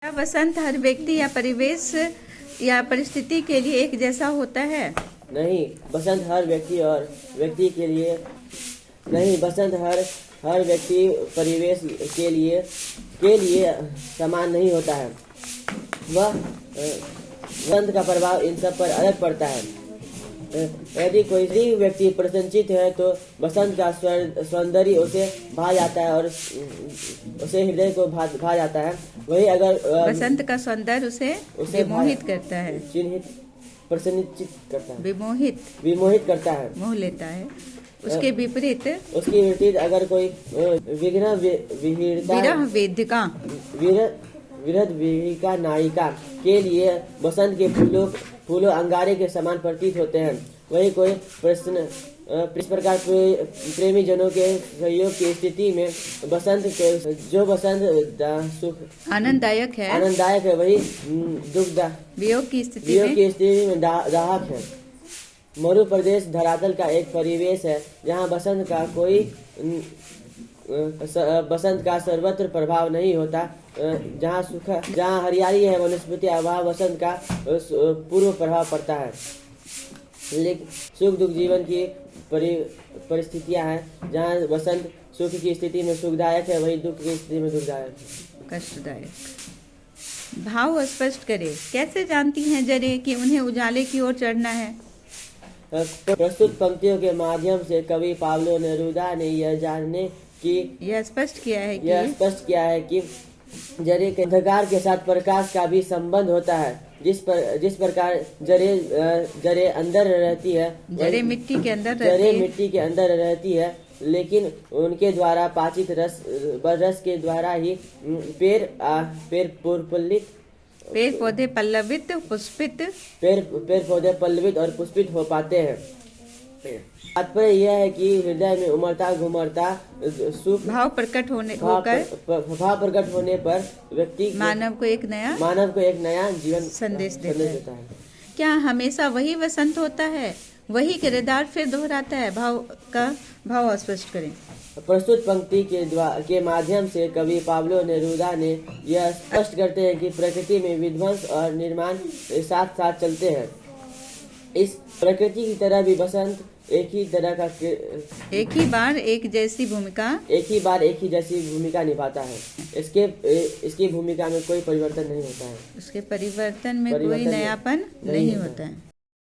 क्या वसंत हर व्यक्ति या परिवेश या परिस्थिति के लिए एक जैसा होता है? नहीं, बसंत हर व्यक्ति और व्यक्ति के लिए नहीं, बसंत हर व्यक्ति परिवेश के लिए समान नहीं होता है। वह बसंत का प्रभाव इन सब पर अलग पड़ता है। यदि कोई व्यक्ति प्रसन्नचित्त है तो बसंत का सौंदर्य उसे भा जाता है और उसे हृदय को भा जाता है। वही अगर बसंत का सौंदर्य उसे विमोहित करता है, प्रसन्नचित करता है, विमोहित करता है, मोह लेता है। उसके विपरीत अगर कोई विरह वेदिका नायिका के लिए बसंत के फूलों अंगारे के समान प्रतीत होते हैं। वही कोई इस प्रकार प्रेमी जनों के सहयोग की स्थिति में बसंत सुख आनंददायक है, वही वियोग की स्थिति में दाहक है। मरु प्रदेश धरातल का एक परिवेश है जहाँ बसंत का सर्वत्र प्रभाव नहीं होता। जहाँ हरियाली है वनस्पति वहाँ बसंत का पूर्व प्रभाव पड़ता है। लेकिन सुख दुख जीवन की परिस्थितियां हैं। जहाँ बसंत सुख की स्थिति में सुखदायक है वही दुख की स्थिति में दुखदायक है, कष्टदायक। भाव स्पष्ट करे। कैसे जानती हैं जरे कि उन्हें उजाले की ओर चढ़ना है? प्रस्तुत पंक्तियों के माध्यम से कवि पाब्लो नेरूदा ने यह स्पष्ट किया है कि जरे के अंधकार के साथ प्रकाश का भी संबंध होता है। जिस प्रकार जरे अंदर रहती है, जरे मिट्टी के अंदर रहती है, लेकिन उनके द्वारा पाचित रस के द्वारा ही पेड़ पौधे पल्लवित और पुष्पित हो पाते हैं। तात्पर्य यह है कि हृदय में उमड़ता घुमड़ता सुख भाव प्रकट होने पर व्यक्ति मानव को एक नया जीवन संदेश देता है। क्या हमेशा वही वसंत होता है? वही किरदार फिर दोहराता है? भाव स्पष्ट करें। प्रस्तुत पंक्ति के माध्यम से कवि पाब्लो नेरूदा ने यह स्पष्ट करते हैं कि प्रकृति में विध्वंस और निर्माण साथ साथ चलते हैं। इस प्रकृति की तरह भी बसंत एक ही बार एक जैसी भूमिका निभाता है। इसकी भूमिका में कोई परिवर्तन नहीं होता है। उसके परिवर्तन में कोई नयापन नहीं होता है।